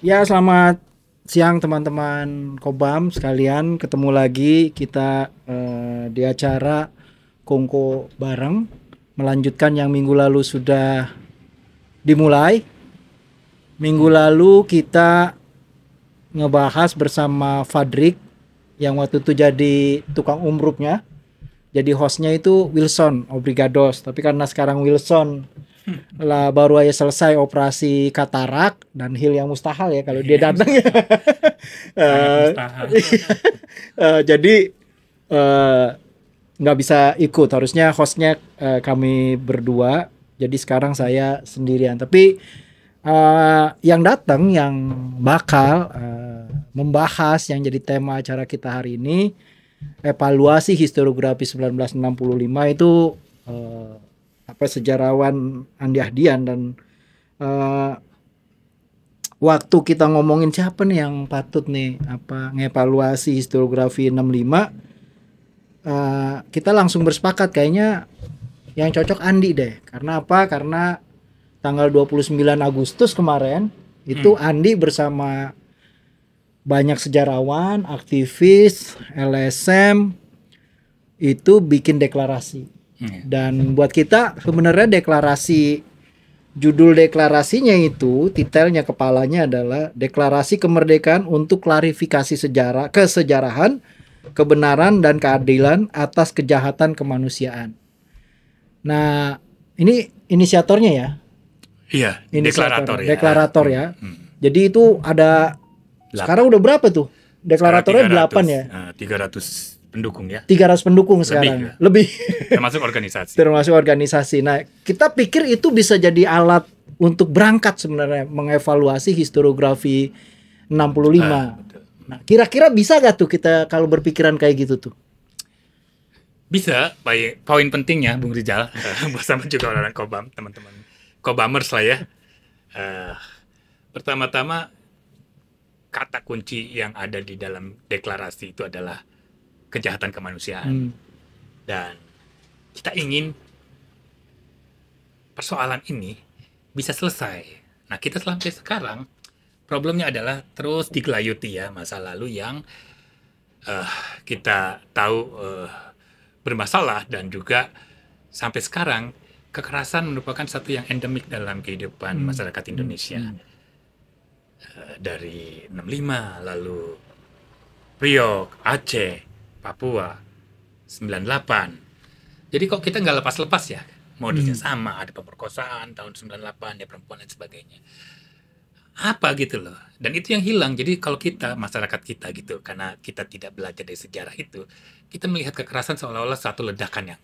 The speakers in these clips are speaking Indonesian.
Ya, selamat siang teman-teman Kobam sekalian. Ketemu lagi kita di acara Kongko bareng, melanjutkan yang minggu lalu sudah dimulai. Minggu lalu kita ngebahas bersama Fadrik yang waktu itu jadi tukang umrupnya. Jadi hostnya itu Wilson Obrigados. Tapi karena sekarang Wilson lah baru aja selesai operasi katarak dan hil yang mustahil ya kalau dia datang ya. Sangat Eh, mustahil. jadi eh, nggak bisa ikut, harusnya hostnya kami berdua. Jadi sekarang saya sendirian. Tapi yang datang yang bakal membahas yang jadi tema acara kita hari ini, evaluasi historiografi 1965 itu sejarawan Andi Ahdian. Dan waktu kita ngomongin siapa nih yang patut nih ngevaluasi historiografi 65, kita langsung bersepakat kayaknya yang cocok Andi deh. Karena apa? Karena tanggal 29 Agustus kemarin itu Andi bersama banyak sejarawan, aktivis, LSM itu bikin deklarasi. Dan buat kita sebenarnya judul deklarasinya itu, detailnya kepalanya adalah Deklarasi Kemerdekaan untuk Klarifikasi Kesejarahan, Kebenaran dan Keadilan atas Kejahatan Kemanusiaan. Nah, ini inisiatornya ya. Iya, Deklarator ya. Jadi itu ada 8. sekarang udah berapa tuh? Deklaratornya 8 ya. 300 pendukung ya. 300 pendukung sekarang. Lebih. Termasuk organisasi. Termasuk organisasi. Nah, kita pikir itu bisa jadi alat untuk berangkat sebenarnya mengevaluasi historiografi 65. Nah, kira-kira bisa gak tuh kita kalau berpikiran kayak gitu tuh? Bisa, baik. Poin pentingnya Bung Rizal bersama juga orang Kobam, teman-teman Kobamers lah ya. Pertama-tama kata kunci yang ada di dalam deklarasi itu adalah kejahatan kemanusiaan. Dan kita ingin persoalan ini bisa selesai. Nah, kita sampai sekarang problemnya adalah terus digelayuti ya masa lalu yang kita tahu bermasalah, dan juga sampai sekarang kekerasan merupakan satu yang endemik dalam kehidupan masyarakat Indonesia. Dari 65, lalu Priok, Aceh, Papua, 98. Jadi kok kita nggak lepas-lepas ya, modusnya sama, ada pemerkosaan tahun 98 ya, perempuan dan sebagainya. Apa gitu loh. Dan itu yang hilang. Jadi kalau kita, masyarakat kita gitu, karena kita tidak belajar dari sejarah itu, kita melihat kekerasan seolah-olah satu ledakan yang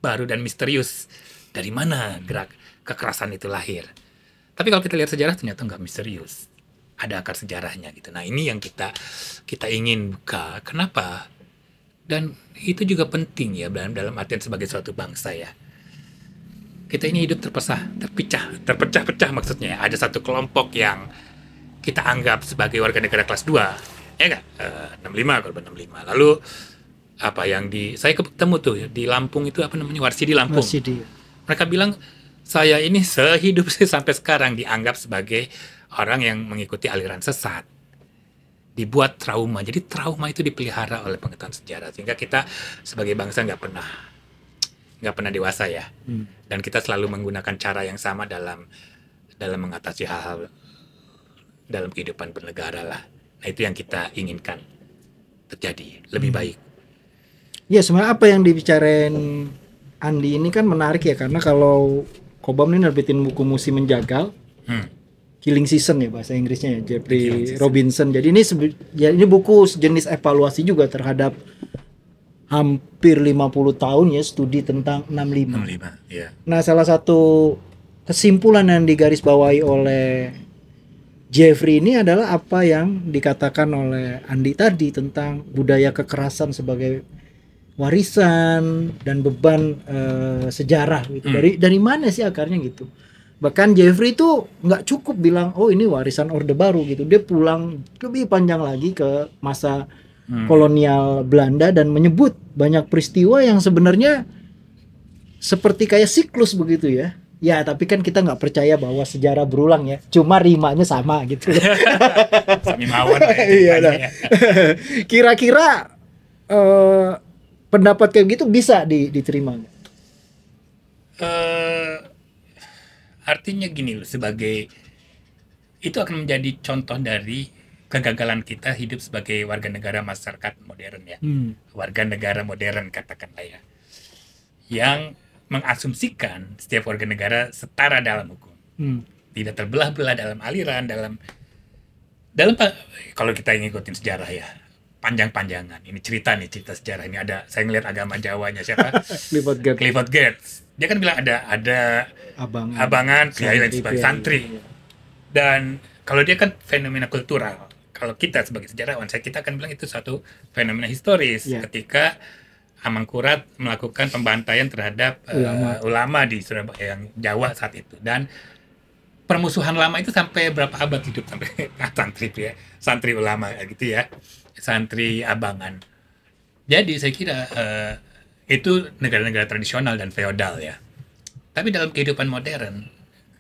baru dan misterius. Dari mana gerak kekerasan itu lahir? Tapi kalau kita lihat sejarah ternyata nggak misterius. Ada akar sejarahnya gitu. Nah, ini yang kita ingin buka. Kenapa? Dan itu juga penting ya dalam artian sebagai suatu bangsa ya. Kita ini hidup terpecah-pecah maksudnya. Ada satu kelompok yang kita anggap sebagai warga negara kelas 2, ya nggak? 65, korban 65. Lalu apa yang saya ketemu tuh di Lampung itu apa namanya, Warsidi Lampung. Warsidi. Mereka bilang saya ini sehidup sampai sekarang dianggap sebagai orang yang mengikuti aliran sesat. Dibuat trauma. Jadi trauma itu dipelihara oleh pengetahuan sejarah, sehingga kita sebagai bangsa nggak pernah dewasa ya. Dan kita selalu menggunakan cara yang sama dalam mengatasi hal-hal dalam kehidupan bernegara lah. Nah, itu yang kita inginkan terjadi lebih baik. Ya, sebenarnya apa yang dibicarain Andi ini kan menarik ya, karena kalau Kobam ini nerbitin buku Musim Menjagal, Killing Season ya bahasa Inggrisnya ya, Jeffrey Robinson. Jadi ini buku sejenis evaluasi juga terhadap hampir 50 tahun ya studi tentang 65. Ya. Nah, salah satu kesimpulan yang digarisbawahi oleh Jeffrey ini adalah apa yang dikatakan oleh Andi tadi tentang budaya kekerasan sebagai warisan dan beban sejarah gitu. Dari mana sih akarnya gitu. Bahkan Jeffrey itu nggak cukup bilang oh ini warisan Orde Baru gitu. Dia pulang lebih panjang lagi ke masa kolonial Belanda dan menyebut banyak peristiwa yang sebenarnya seperti kayak siklus begitu ya. Ya, tapi kan kita nggak percaya bahwa sejarah berulang ya. Cuma rimanya sama gitu. Sami mawon lah ya Iya, ceritanya nah. ya. Kira-kira eh, pendapat kayak gitu bisa diterima nggak? Eh, Artinya gini loh, sebagai itu akan menjadi contoh dari kegagalan kita hidup sebagai warga negara masyarakat modern ya. Warga negara modern katakanlah ya. Yang mengasumsikan setiap warga negara setara dalam hukum. Tidak terbelah-belah dalam aliran, kalau kita ngikutin sejarah ya. Panjang-panjangan. Ini cerita sejarah ini ada. Saya ngeliat agama Jawanya siapa? Clifford Geertz. Dia kan bilang ada abangan, kiai dan sebagai santri. Dan kalau dia kan fenomena kultural. Kalau kita sebagai sejarawan, kita akan bilang itu satu fenomena historis ketika Amangkurat melakukan pembantaian terhadap ulama di Surabaya yang Jawa saat itu. Dan permusuhan lama itu sampai berapa abad hidup sampai santri ulama gitu ya. Santri abangan. Jadi saya kira itu negara-negara tradisional dan feodal ya. Tapi dalam kehidupan modern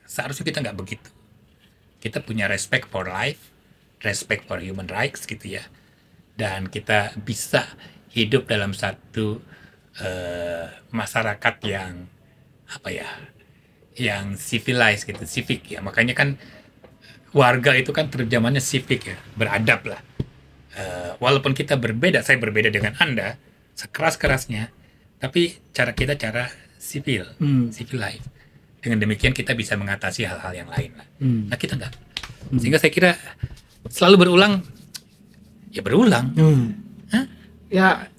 seharusnya kita nggak begitu. Kita punya respect for life, respect for human rights gitu ya. Dan kita bisa hidup dalam satu masyarakat yang yang civilized gitu, civic ya. Makanya kan warga itu kan terjemahannya civic ya, beradab lah. Walaupun kita berbeda, saya berbeda dengan Anda, sekeras-kerasnya, tapi cara kita cara sipil, civilized. Dengan demikian kita bisa mengatasi hal-hal yang lain lah. Nah kita enggak. Sehingga saya kira selalu berulang, ya berulang. Ya,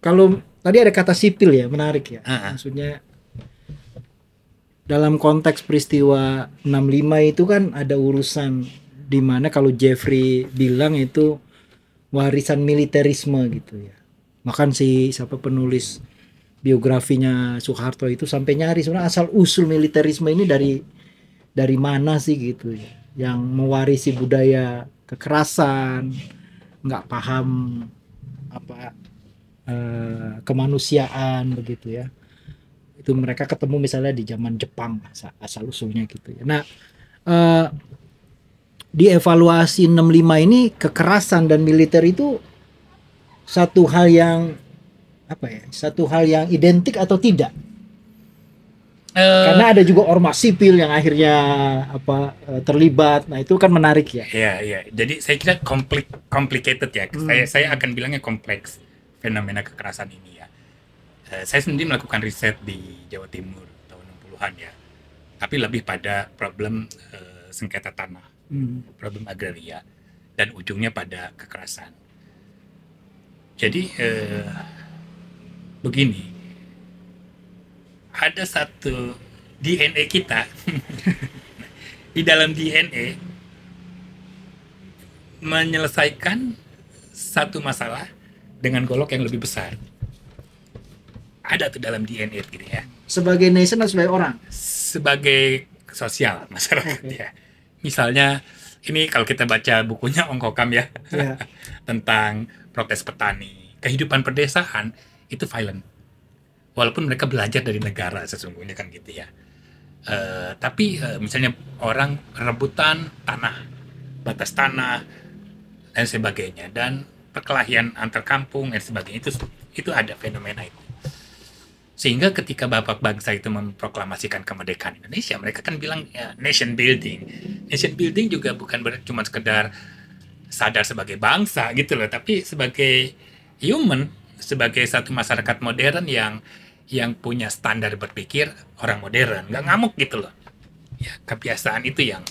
kalau tadi ada kata sipil ya, menarik ya. Maksudnya dalam konteks peristiwa 65 itu kan ada urusan di mana kalau Jeffrey bilang itu warisan militerisme gitu ya. Bahkan siapa penulis biografinya Soeharto itu sampai nyari sebenarnya asal usul militerisme ini dari mana sih gitu ya. Yang mewarisi budaya kekerasan, nggak paham kemanusiaan begitu ya. Itu mereka ketemu misalnya di zaman Jepang asal usulnya gitu ya. Nah, di evaluasi 65 ini kekerasan dan militer itu satu hal yang satu hal yang identik atau tidak? Karena ada juga ormas sipil yang akhirnya terlibat. Nah, itu kan menarik ya. Iya. Jadi saya kira complicated ya. Saya akan bilangnya kompleks fenomena kekerasan ini ya. Saya sendiri melakukan riset di Jawa Timur tahun 60-an ya. Tapi lebih pada problem sengketa tanah, problem agraria, dan ujungnya pada kekerasan. Jadi begini, ada satu DNA kita di dalam DNA menyelesaikan satu masalah dengan golok yang lebih besar. Ada tuh dalam DNA gitu ya. Sebagai nation atau sebagai orang? Sebagai sosial masyarakat ya. Misalnya ini kalau kita baca bukunya Ong Kokam ya, tentang protes petani, kehidupan pedesaan itu violent. Walaupun mereka belajar dari negara sesungguhnya kan gitu ya. Tapi misalnya orang rebutan tanah, batas tanah dan sebagainya, dan perkelahian antar kampung dan sebagainya, itu ada fenomena itu. Sehingga ketika Bapak Bangsa itu memproklamasikan kemerdekaan Indonesia, mereka kan bilang ya, nation building. Nation building juga bukan cuma sekedar sadar sebagai bangsa gitu loh, tapi sebagai human, sebagai satu masyarakat modern yang punya standar berpikir orang modern, nggak ngamuk gitu loh. Ya, kebiasaan itu yang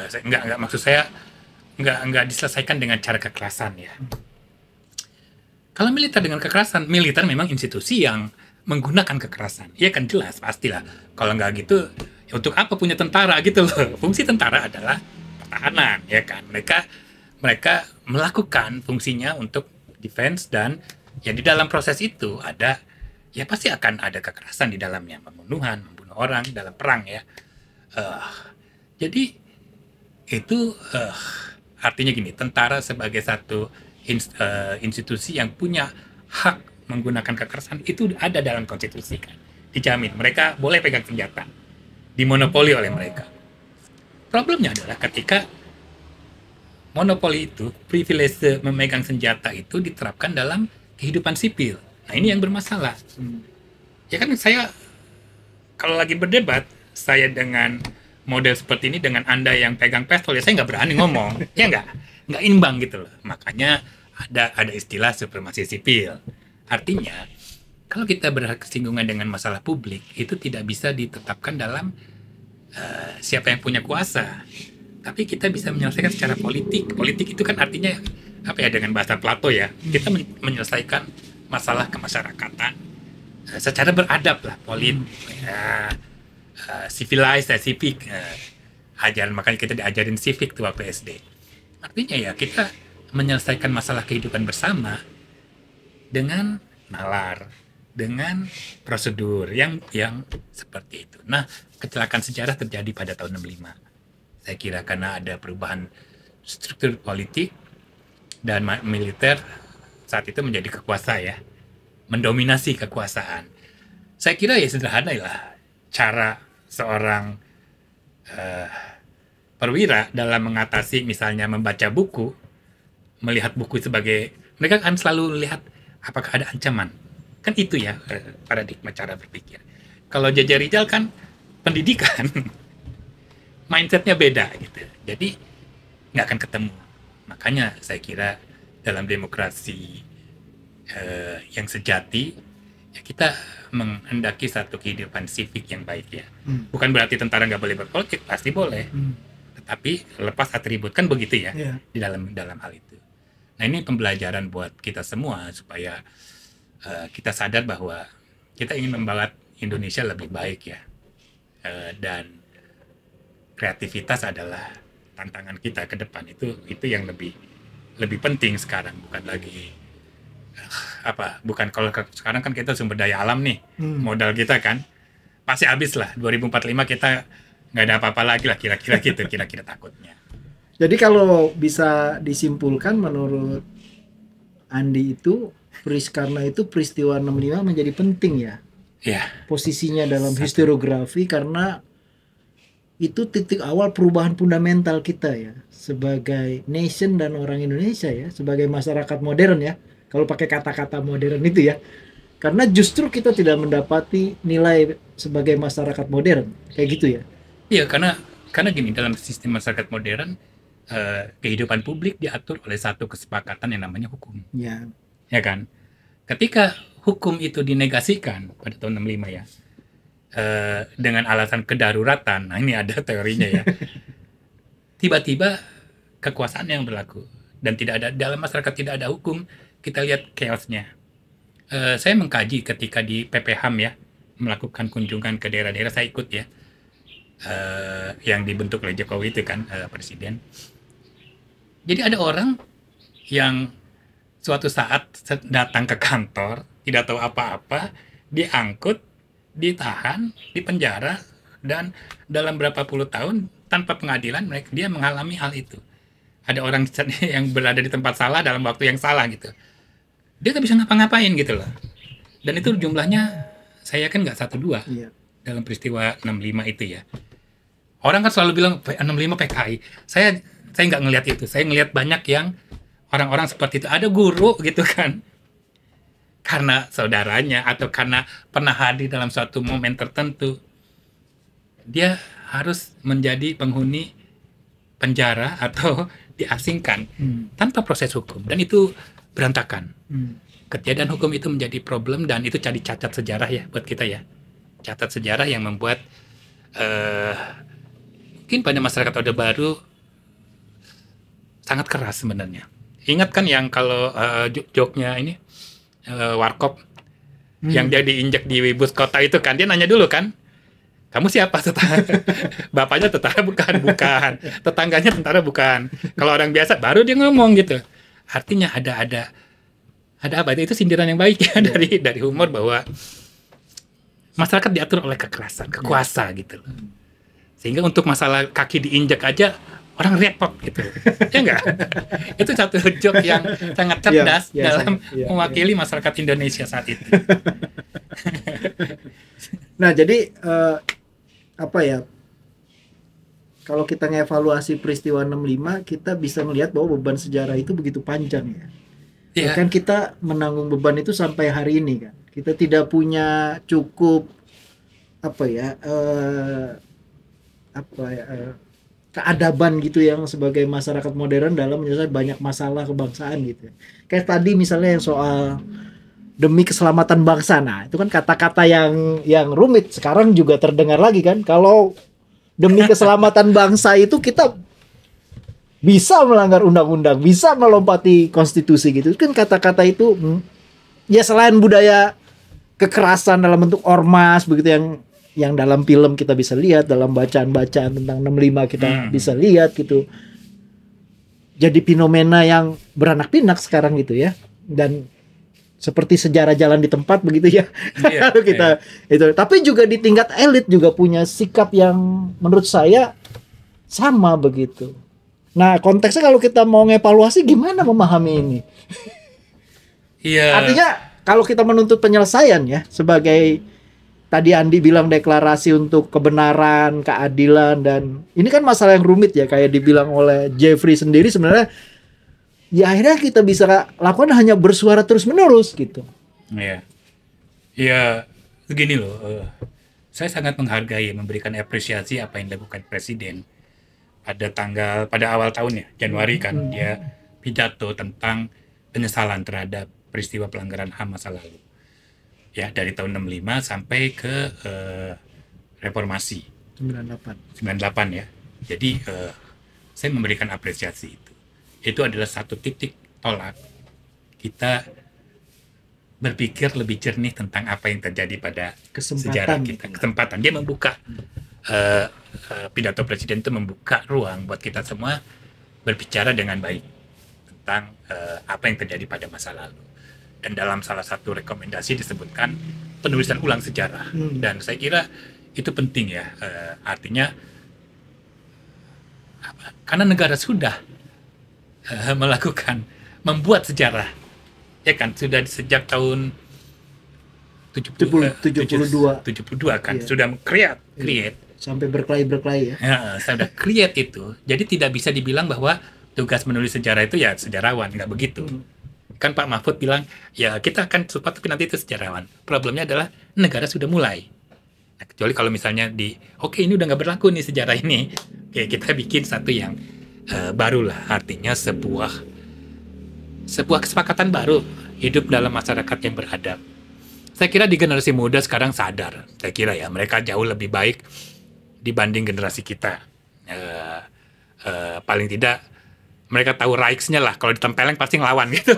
nggak maksud saya nggak diselesaikan dengan cara kekerasan ya. Kalau militer dengan kekerasan, militer memang institusi yang menggunakan kekerasan, ya kan jelas pastilah. Kalau nggak gitu, ya untuk apa punya tentara gitu loh? Fungsi tentara adalah pertahanan, ya kan? Mereka melakukan fungsinya untuk defense, dan ya di dalam proses itu ada, ya pasti akan ada kekerasan di dalamnya, membunuh orang dalam perang ya. Jadi itu artinya gini, tentara sebagai satu institusi yang punya hak menggunakan kekerasan itu ada dalam konstitusi kan, dijamin mereka boleh pegang senjata. dimonopoli oleh mereka. Problemnya adalah ketika monopoli itu, privilege memegang senjata itu diterapkan dalam kehidupan sipil. Nah, ini yang bermasalah. Ya kan, saya kalau lagi berdebat, saya dengan model seperti ini dengan Anda yang pegang pistol, ya saya nggak berani ngomong. Ya nggak imbang gitu loh. Makanya ada istilah supremasi sipil. Artinya, kalau kita bersinggungan dengan masalah publik, itu tidak bisa ditetapkan dalam siapa yang punya kuasa. Tapi kita bisa menyelesaikan secara politik. Politik itu kan artinya apa ya, dengan bahasa Plato ya. Kita menyelesaikan masalah kemasyarakatan secara beradab lah, civilized, civic. Ajaran, makanya kita diajarin civic tuh waktu SD. Artinya ya kita menyelesaikan masalah kehidupan bersama dengan nalar, dengan prosedur yang seperti itu. Nah, kecelakaan sejarah terjadi pada tahun 65. Saya kira karena ada perubahan struktur politik dan militer saat itu menjadi kekuasa ya, mendominasi kekuasaan. Saya kira ya sederhana lah cara seorang perwira dalam mengatasi misalnya membaca buku, melihat buku sebagai, mereka akan selalu lihat apakah ada ancaman. Kan itu ya paradigma cara berpikir. Kalau Jaja Rijal kan pendidikan, mindsetnya beda gitu. Jadi nggak akan ketemu. Makanya saya kira dalam demokrasi yang sejati, ya kita menghendaki satu kehidupan sivik yang baik ya. Bukan berarti tentara nggak boleh berpolitik, pasti boleh. Tetapi lepas atribut, kan begitu ya, di dalam hal itu. Nah, ini pembelajaran buat kita semua supaya kita sadar bahwa kita ingin membawa Indonesia lebih baik ya. Dan kreativitas adalah tantangan kita ke depan. Itu yang lebih penting sekarang, bukan lagi bukan kalau sekarang kan kita sumber daya alam nih, modal kita kan pasti habis lah. 2045 kita nggak ada apa-apa lagi lah, kira-kira gitu, kira-kira takutnya. Jadi kalau bisa disimpulkan menurut Andi itu, karena itu peristiwa 65 menjadi penting ya. Ya. Posisinya dalam historiografi karena itu titik awal perubahan fundamental kita ya sebagai nation dan orang Indonesia ya, sebagai masyarakat modern ya. Kalau pakai kata-kata modern itu ya. Karena justru kita tidak mendapati nilai sebagai masyarakat modern kayak gitu ya. Iya, karena gini, dalam sistem masyarakat modern kehidupan publik diatur oleh satu kesepakatan yang namanya hukum. Ya. Ya kan? Ketika hukum itu dinegasikan pada tahun 65 ya, dengan alasan kedaruratan, nah ini ada teorinya ya, tiba-tiba kekuasaan yang berlaku dan tidak ada, dalam masyarakat tidak ada hukum, kita lihat chaosnya. Saya mengkaji ketika di PPHAM ya, melakukan kunjungan ke daerah-daerah, saya ikut ya, yang dibentuk oleh Jokowi itu kan, presiden. Jadi ada orang yang suatu saat datang ke kantor, tidak tahu apa-apa, diangkut, ditahan, dipenjara, dan dalam berapa puluh tahun tanpa pengadilan dia mengalami hal itu. Ada orang yang berada di tempat salah dalam waktu yang salah gitu. Dia nggak bisa ngapa-ngapain gitu loh. Dan itu jumlahnya saya kan nggak 1-2 dalam peristiwa 65 itu ya. Orang kan selalu bilang 65 PKI. Saya nggak ngelihat itu. Saya ngelihat banyak yang orang-orang seperti itu. Ada guru gitu kan, karena saudaranya atau karena pernah hadir dalam suatu momen tertentu, dia harus menjadi penghuni penjara atau diasingkan tanpa proses hukum, dan itu berantakan. Ketiadaan hukum itu menjadi problem, dan itu jadi cacat sejarah ya buat kita ya, cacat sejarah yang membuat mungkin pada masyarakat Orde Baru sangat keras sebenarnya. Ingat kan yang kalau joknya ini Warkop yang dia diinjak di bus kota itu kan, dia nanya dulu kan, kamu siapa? Bapaknya tentara bukan, tetangganya tentara bukan. Kalau orang biasa baru dia ngomong gitu. Artinya ada apa? Itu sindiran yang baik ya dari humor, bahwa masyarakat diatur oleh kekerasan, kekuasa gitu. Sehingga untuk masalah kaki diinjak aja orang repot gitu. Ya enggak? Itu satu joke yang sangat cerdas dalam mewakili masyarakat Indonesia saat itu. Nah, jadi apa ya, kalau kita ngevaluasi peristiwa 65, kita bisa melihat bahwa beban sejarah itu begitu panjang ya. Iya. Bahkan kita menanggung beban itu sampai hari ini kan. Kita tidak punya cukup apa ya, keadaban gitu yang sebagai masyarakat modern dalam menyelesaikan banyak masalah kebangsaan gitu. Kayak tadi misalnya yang soal demi keselamatan bangsa. Nah, itu kan kata-kata yang rumit. Sekarang juga terdengar lagi kan. Kalau demi keselamatan bangsa itu kita bisa melanggar undang-undang, bisa melompati konstitusi gitu. Kan kata-kata itu ya selain budaya kekerasan dalam bentuk ormas begitu yang dalam film kita bisa lihat, dalam bacaan-bacaan tentang 65 kita bisa lihat gitu. Jadi fenomena yang beranak pinak sekarang gitu ya. Dan seperti sejarah jalan di tempat begitu ya. Iya, kita itu. Tapi juga di tingkat elit juga punya sikap yang menurut saya sama begitu. Nah, konteksnya kalau kita mau ngevaluasi gimana memahami ini? Iya. Artinya kalau kita menuntut penyelesaian ya, sebagai tadi Andi bilang deklarasi untuk kebenaran, keadilan, dan ini kan masalah yang rumit ya, kayak dibilang oleh Jeffrey sendiri sebenarnya ya akhirnya kita bisa lakukan hanya bersuara terus-menerus gitu. Iya. Ya, begini loh. Saya sangat menghargai, memberikan apresiasi apa yang dilakukan Presiden pada awal tahun ya, Januari kan, dia pidato tentang penyesalan terhadap peristiwa pelanggaran HAM masa lalu. Ya, dari tahun 65 sampai ke reformasi 98 ya. Jadi saya memberikan apresiasi itu. Itu adalah satu titik tolak kita berpikir lebih jernih tentang apa yang terjadi pada sejarah kita. Kesempatan. Dia membuka pidato Presiden itu membuka ruang buat kita semua berbicara dengan baik tentang apa yang terjadi pada masa lalu. Dan dalam salah satu rekomendasi disebutkan penulisan ulang sejarah. Dan saya kira itu penting ya. Artinya karena negara sudah membuat sejarah, ya kan, sudah sejak tahun 72 kan, iya. Sudah create sampai berkelahi ya. Sudah create itu. Jadi tidak bisa dibilang bahwa tugas menulis sejarah itu ya sejarawan, nggak begitu. Kan Pak Mahfud bilang, ya kita akan support tapi nanti itu sejarawan. Problemnya adalah negara sudah mulai. Nah, kecuali kalau misalnya oke ini udah nggak berlaku nih sejarah ini. Oke, kita bikin satu yang baru lah. Artinya sebuah kesepakatan baru hidup dalam masyarakat yang beradab. Saya kira di generasi muda sekarang sadar. Saya kira ya mereka jauh lebih baik dibanding generasi kita. Paling tidak mereka tahu rights-nya lah. Kalau ditempeleng pasti ngelawan gitu.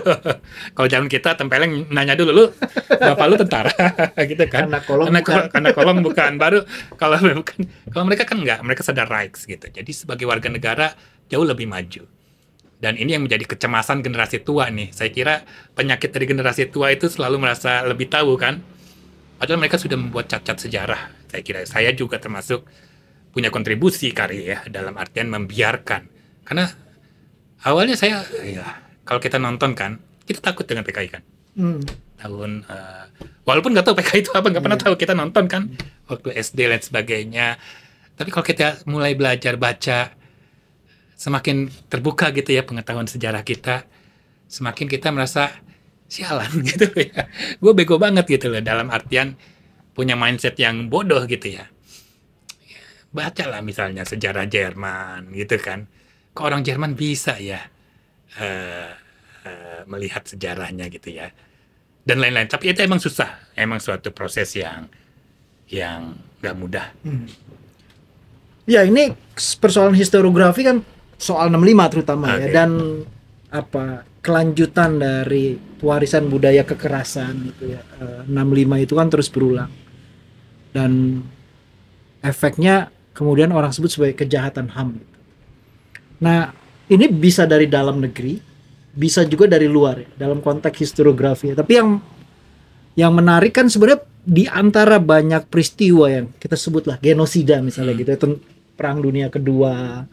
Kalau zaman kita tempeleng nanya dulu, lu bapak lu tentara gitu kan. Anak kolong bukan. Baru kalau mereka kan enggak, mereka sadar rights gitu. Jadi sebagai warga negara jauh lebih maju. Dan ini yang menjadi kecemasan generasi tua nih. Saya kira penyakit dari generasi tua itu selalu merasa lebih tahu kan. Padahal mereka sudah membuat cacat sejarah. Saya kira saya juga termasuk punya kontribusi kali ya dalam artian membiarkan. Karena awalnya saya, kalau kita nonton kan, kita takut dengan PKI kan. Walaupun nggak tahu PKI itu apa, nggak pernah tahu, kita nonton kan, waktu SD dan sebagainya. Tapi kalau kita mulai belajar baca, semakin terbuka gitu ya pengetahuan sejarah kita, semakin kita merasa sialan gitu ya. Gue bego banget gitu loh, dalam artian punya mindset yang bodoh gitu ya. Bacalah misalnya sejarah Jerman gitu kan. Kok orang Jerman bisa ya melihat sejarahnya gitu ya, dan lain-lain. Tapi itu emang susah, emang suatu proses yang nggak mudah. Ya ini persoalan historiografi kan soal 65 terutama ya, dan kelanjutan dari warisan budaya kekerasan gitu ya. 65 itu kan terus berulang dan efeknya kemudian orang sebut sebagai kejahatan HAM. Nah, ini bisa dari dalam negeri, bisa juga dari luar ya, dalam konteks historiografi. Tapi yang menarik kan sebenarnya di antara banyak peristiwa yang kita sebutlah genosida misalnya gitu ya, Perang Dunia Kedua,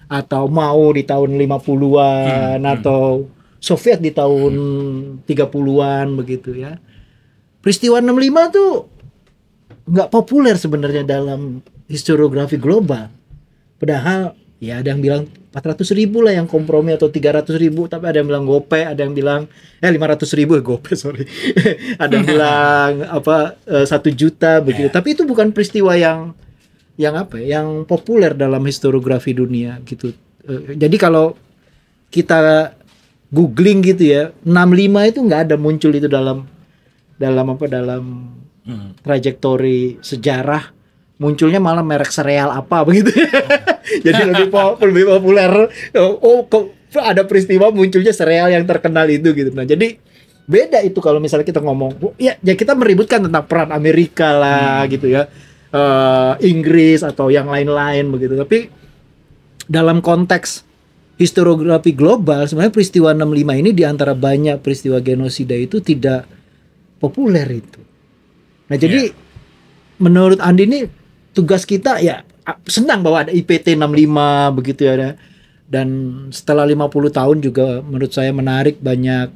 atau Mao di tahun 50-an atau Soviet di tahun 30-an begitu ya. Peristiwa 65 tuh nggak populer sebenarnya dalam historiografi global. Padahal ya ada yang bilang 400.000 lah yang kompromi atau 300.000, tapi ada yang bilang gope, ada yang bilang 500.000 gope sorry, ada yang bilang apa 1 juta begitu. Tapi itu bukan peristiwa yang apa yang populer dalam historiografi dunia gitu. Jadi kalau kita googling gitu ya, 65 itu nggak ada muncul itu dalam trajektori sejarah. Munculnya malah merek sereal apa begitu. Jadi lebih populer. Kok ada peristiwa munculnya sereal yang terkenal itu gitu. Nah, jadi beda itu kalau misalnya kita ngomong ya kita meributkan tentang peran Amerika lah gitu ya. Inggris atau yang lain-lain begitu. Tapi dalam konteks historiografi global sebenarnya peristiwa 65 ini di antara banyak peristiwa genosida itu tidak populer itu. Nah, jadi menurut Andi ini tugas kita ya senang bahwa ada IPT 65 begitu ya. Dan setelah 50 tahun juga menurut saya menarik, banyak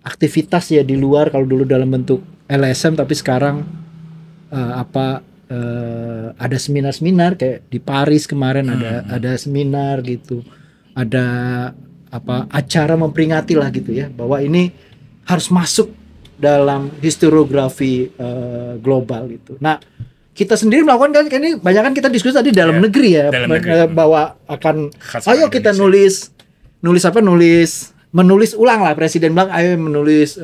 aktivitas ya di luar. Kalau dulu dalam bentuk LSM, tapi sekarang ada seminar-seminar kayak di Paris kemarin ada seminar gitu. Ada acara memperingati lah gitu ya, bahwa ini harus masuk dalam historiografi global itu. Nah, kita sendiri melakukan kan ini banyak kan kita diskusi tadi dalam negeri ya, bahwa akan ayo kita nulis menulis ulang lah, presiden bilang ayo menulis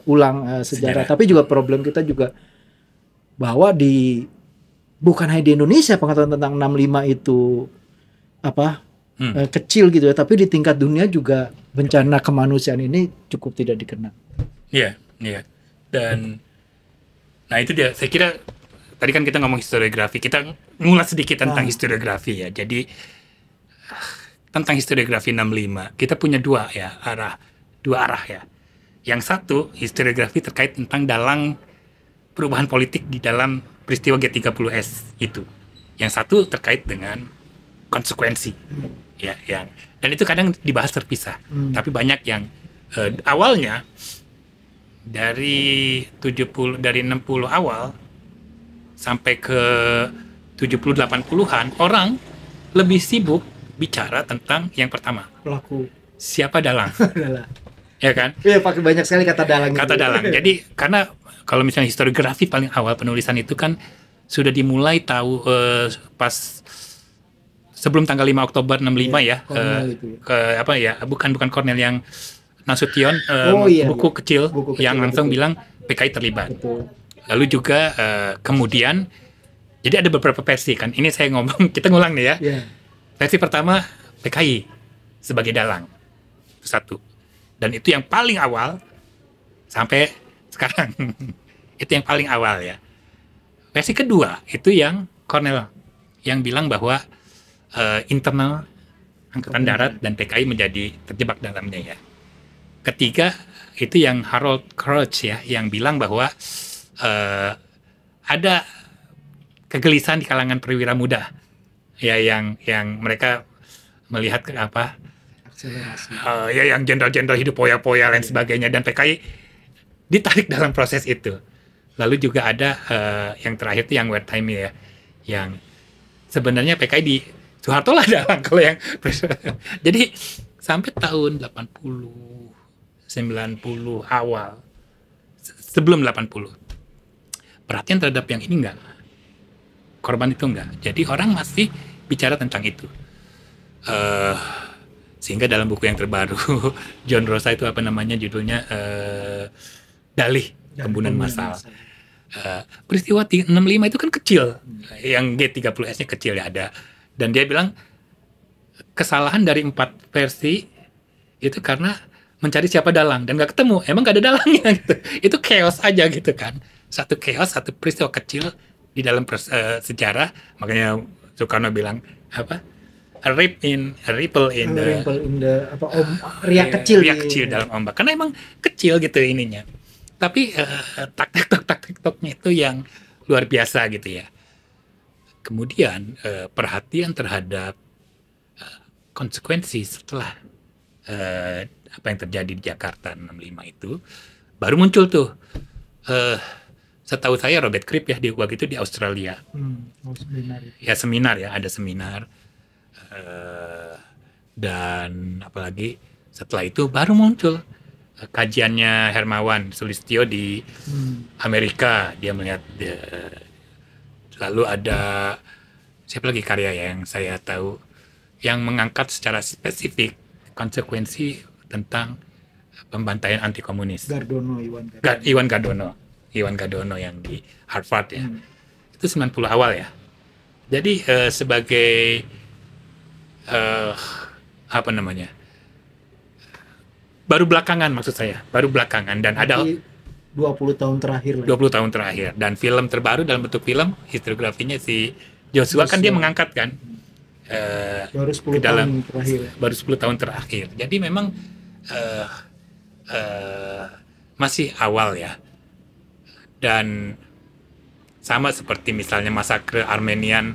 ulang sejarah. Tapi juga problem kita juga bahwa bukan hanya di Indonesia pengetahuan tentang 65 itu kecil gitu ya, tapi di tingkat dunia juga bencana kemanusiaan ini cukup tidak dikenal. Iya. Dan nah itu dia, saya kira tadi kan kita ngomong historiografi, kita ngulas sedikit tentang historiografi ya. Jadi tentang historiografi 65 kita punya dua arah ya. Yang satu historiografi terkait tentang dalang perubahan politik di dalam peristiwa G30S itu. Yang satu terkait dengan konsekuensi ya, dan itu kadang dibahas terpisah. Tapi banyak yang awalnya dari 60 awal sampai ke 70-80-an orang lebih sibuk bicara tentang yang pertama, pelaku, siapa dalang. Ya kan? Iya, pakai banyak sekali kata dalang. Jadi karena kalau misalnya historiografi paling awal penulisan itu kan sudah dimulai pas sebelum tanggal 5 Oktober 65 ya. Bukan Cornel yang Nasution buku kecil yang langsung bilang PKI terlibat. Betul. Lalu juga kemudian jadi ada beberapa versi kan. Ini saya ngomong, kita ngulang nih ya. Versi pertama PKI sebagai dalang. Itu satu. Dan itu yang paling awal sampai sekarang. Itu yang paling awal ya. Versi kedua itu yang Cornel yang bilang bahwa internal Angkatan Darat dan PKI menjadi terjebak dalamnya ya. Ketiga itu yang Harold Crouch ya, yang bilang bahwa ada kegelisahan di kalangan perwira muda ya, yang mereka melihat yang jenderal-jenderal hidup poya-poya lain sebagainya, dan PKI ditarik dalam proses itu. Lalu juga ada yang terakhir itu yang wartime ya, yang sebenarnya PKI di Soeharto lah dalang kalau yang jadi sampai tahun 80 90 awal, sebelum 80 perhatian terhadap yang ini enggak, korban itu enggak. Jadi orang masih bicara tentang itu, sehingga dalam buku yang terbaru John Rosa itu judulnya Dalih Pembunuhan Massal. Peristiwa 65 itu kan kecil, yang G30S-nya kecil ya ada, dan dia bilang kesalahan dari 4 versi itu karena mencari siapa dalang dan nggak ketemu, emang nggak ada dalangnya gitu. Itu chaos aja gitu kan, satu chaos, satu peristiwa kecil di dalam sejarah. Makanya Soekarno bilang riak kecil dalam ombak, karena emang kecil gitu ininya. Tapi taktik-toknya itu yang luar biasa gitu ya. Kemudian perhatian terhadap konsekuensi setelah apa yang terjadi di Jakarta 65 itu baru muncul tuh. Setahu saya Robert Cribb ya di waktu itu di Australia. Seminar. Ya seminar ya, ada seminar. Eh, dan apalagi setelah itu baru muncul kajiannya Hermawan Sulistyo di Amerika. Dia melihat lalu ada siapa lagi karya yang saya tahu yang mengangkat secara spesifik konsekuensi tentang pembantaian anti komunis. Iwan Gardono yang di Harvard ya. Itu 90 awal ya. Jadi sebagai apa namanya? Baru belakangan maksud saya, baru belakangan dan ada 20 tahun terakhir. 20 tahun terakhir dan film terbaru dalam bentuk film historiografinya si Joshua kan dia mengangkat kan baru 10 tahun terakhir. Baru 10 tahun terakhir. Jadi memang masih awal ya. Dan sama seperti misalnya masakre Armenian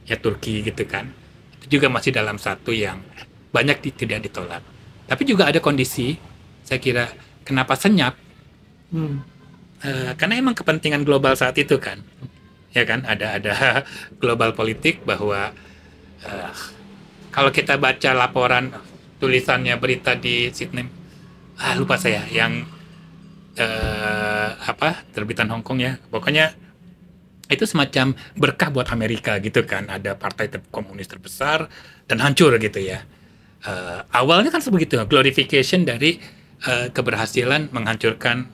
ya Turki gitu kan. Itu juga masih dalam satu yang banyak tidak ditolak. Tapi juga ada kondisi saya kira kenapa senyap. Karena emang kepentingan global saat itu kan. Ya kan ada global politik bahwa kalau kita baca laporan tulisannya berita di Sydney lupa saya yang terbitan Hong Kong ya, pokoknya itu semacam berkah buat Amerika gitu kan, ada partai komunis terbesar dan hancur gitu ya. Awalnya kan sebegitu, glorification dari keberhasilan menghancurkan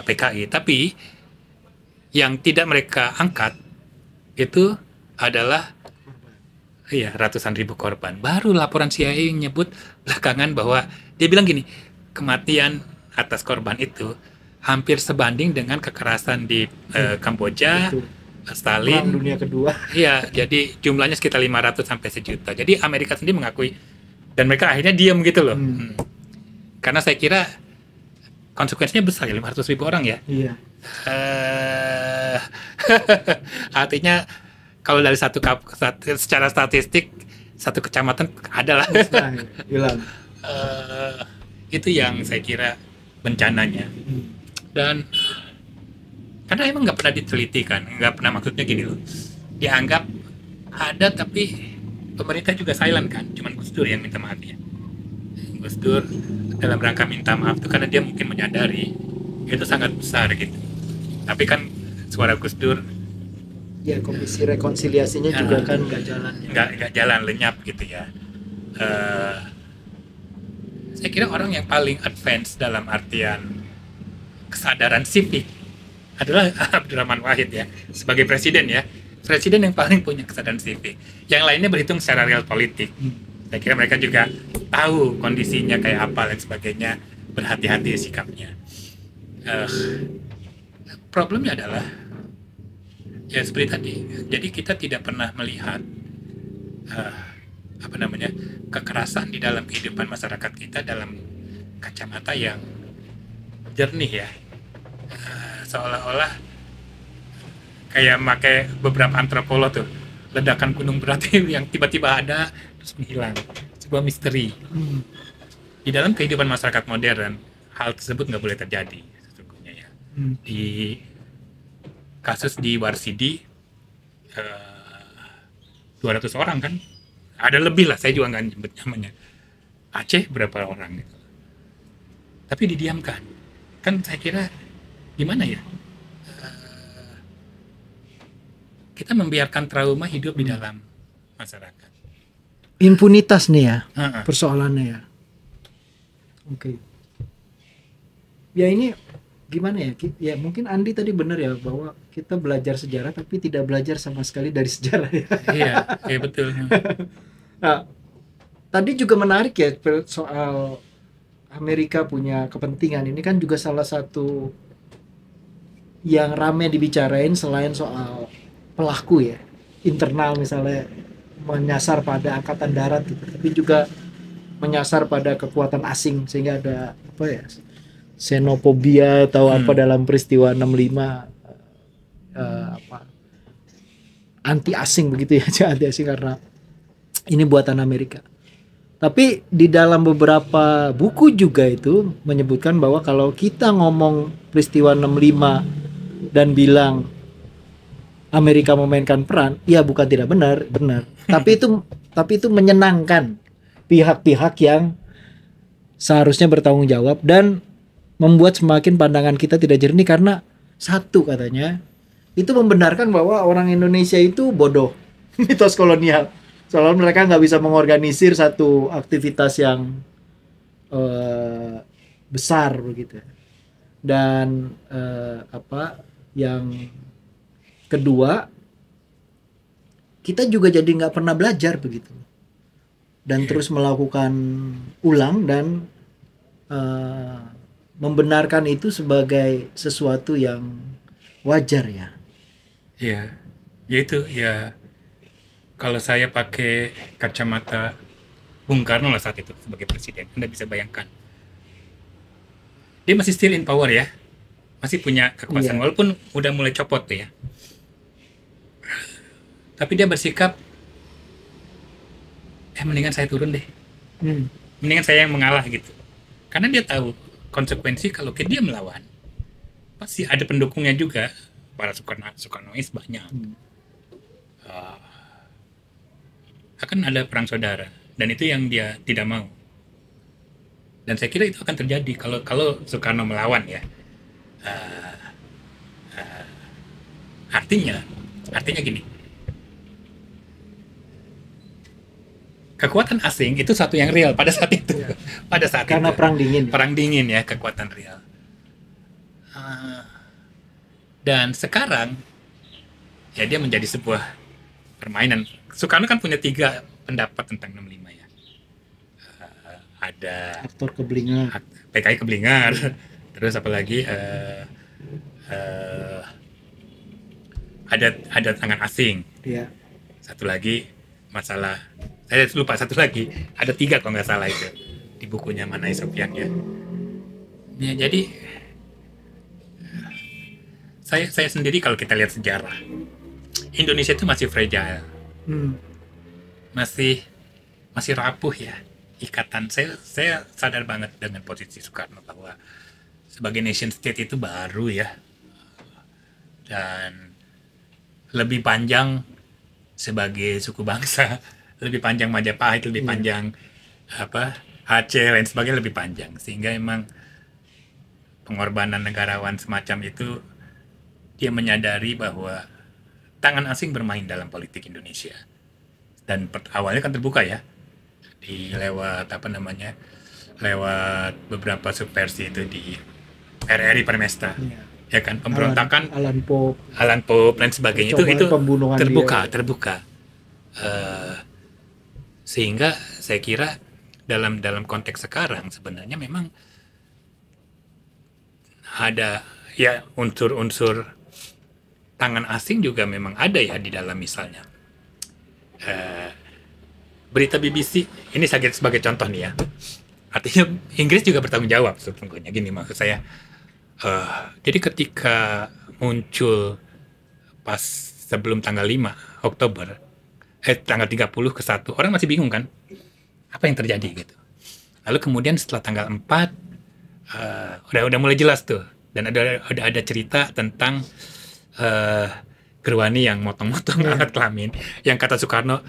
PKI, tapi yang tidak mereka angkat itu adalah ratusan ribu korban. Baru laporan CIA menyebut belakangan bahwa dia bilang gini, kematian atas korban itu hampir sebanding dengan kekerasan di Kamboja, Stalin. Perang Dunia Kedua. Iya, jadi jumlahnya sekitar 500 sampai 1 juta. Jadi Amerika sendiri mengakui dan mereka akhirnya diam gitu loh. Karena saya kira konsekuensinya besar ya, 500 ribu orang ya. Iya. Artinya kalau dari secara statistik satu kecamatan adalah hilang. Itu yang saya kira bencananya. Dan karena emang nggak pernah diteliti kan, nggak pernah, maksudnya gini loh, dianggap ada tapi pemerintah juga silent kan, cuman Gus Dur yang minta maaf ya. Gus Dur dalam rangka minta maaf itu karena dia mungkin menyadari itu sangat besar gitu. Tapi kan suara Gus Dur ya, komisi rekonsiliasinya juga kan nggak jalan ya. nggak jalan, lenyap gitu ya. Saya kira orang yang paling advance dalam artian kesadaran sipik adalah Abdurrahman Wahid ya, sebagai presiden ya. Presiden yang paling punya kesadaran sipik. Yang lainnya berhitung secara real politik. Saya kira mereka juga tahu kondisinya kayak apa dan sebagainya, berhati-hati sikapnya. Problemnya adalah ya seperti tadi. Jadi kita tidak pernah melihat kekerasan di dalam kehidupan masyarakat kita dalam kacamata yang jernih ya. Seolah-olah kayak pakai beberapa antropolog tuh, ledakan gunung berapi yang tiba-tiba ada terus menghilang, sebuah misteri. Di dalam kehidupan masyarakat modern hal tersebut nggak boleh terjadi sesungguhnya ya. Di kasus di Warsidi 200 orang kan, ada lebih lah, saya juga nggak nyebut namanya. Aceh berapa orang gitu, tapi didiamkan. Kan saya kira gimana ya, kita membiarkan trauma hidup di dalam masyarakat. Impunitas nih ya persoalannya ya. Oke. Ya ini gimana ya? Ya mungkin Andi tadi benar ya, bahwa kita belajar sejarah tapi tidak belajar sama sekali dari sejarah ya. Iya betul. Nah, tadi juga menarik ya soal Amerika punya kepentingan. Ini kan juga salah satu yang ramai dibicarain selain soal pelaku ya, internal misalnya menyasar pada angkatan darat gitu, tapi juga menyasar pada kekuatan asing sehingga ada apa ya, xenofobia atau apa dalam peristiwa 65 anti asing begitu ya, anti asing karena ini buatan Amerika. Tapi di dalam beberapa buku juga itu menyebutkan bahwa kalau kita ngomong peristiwa 65 dan bilang Amerika memainkan peran, ya bukan tidak benar, benar. Tapi itu menyenangkan pihak-pihak yang seharusnya bertanggung jawab dan membuat semakin pandangan kita tidak jernih karena satu katanya itu membenarkan bahwa orang Indonesia itu bodoh. Mitos kolonial. Soalnya mereka nggak bisa mengorganisir satu aktivitas yang besar begitu. Dan yang kedua, kita juga jadi nggak pernah belajar begitu dan terus melakukan ulang dan membenarkan itu sebagai sesuatu yang wajar ya. Iya, ya itu ya. Kalau saya pakai kacamata Bung Karno lah saat itu sebagai presiden, Anda bisa bayangkan. Dia masih still in power ya, masih punya kekuasaan Iya. walaupun udah mulai copot tuh ya. Tapi dia bersikap, mendingan saya turun deh, mendingan saya yang mengalah gitu. Karena dia tahu konsekuensi kalau dia melawan, pasti ada pendukungnya juga. Para Soekarnois banyak. Akan ada perang saudara dan itu yang dia tidak mau. Dan saya kira itu akan terjadi kalau Soekarno melawan ya. Artinya gini. Kekuatan asing itu satu yang real pada saat itu. Ya. Pada saat Karena itu. perang dingin. Perang dingin ya, kekuatan real. Dan sekarang ya dia menjadi sebuah permainan. Soekarno kan punya 3 pendapat tentang 65 ya. Ada Aktor keblinger. PKI keblinger, terus apalagi ada tangan asing. Ya. Satu lagi masalah, saya lupa satu lagi, ada 3 kalau nggak salah itu di bukunya Manai Sofyan ya. Ya jadi saya sendiri kalau kita lihat sejarah, Indonesia itu masih fragile, masih rapuh ya ikatan. Saya sadar banget dengan posisi Soekarno bahwa sebagai nation state itu baru ya, dan lebih panjang sebagai suku bangsa, lebih panjang Majapahit, lebih panjang Aceh lain sebagainya, lebih panjang, sehingga emang pengorbanan negarawan semacam itu dia menyadari bahwa tangan asing bermain dalam politik Indonesia. Dan awalnya kan terbuka ya, lewat beberapa subversi itu di RRI Permesta ya kan, pemberontakan Alan Pope dan sebagainya, itu terbuka. Sehingga saya kira dalam konteks sekarang sebenarnya memang ada ya unsur-unsur tangan asing juga memang ada ya di dalam. Misalnya berita BBC ini sebagai contoh nih ya, artinya Inggris juga bertanggung jawab sebetulnya. Gini maksud saya, jadi ketika muncul pas sebelum tanggal 5 Oktober tanggal 30 ke 1, orang masih bingung kan apa yang terjadi gitu. Lalu kemudian setelah tanggal 4 udah mulai jelas tuh, dan ada cerita tentang Gerwani yang motong-motong alat kelamin, yang kata Soekarno,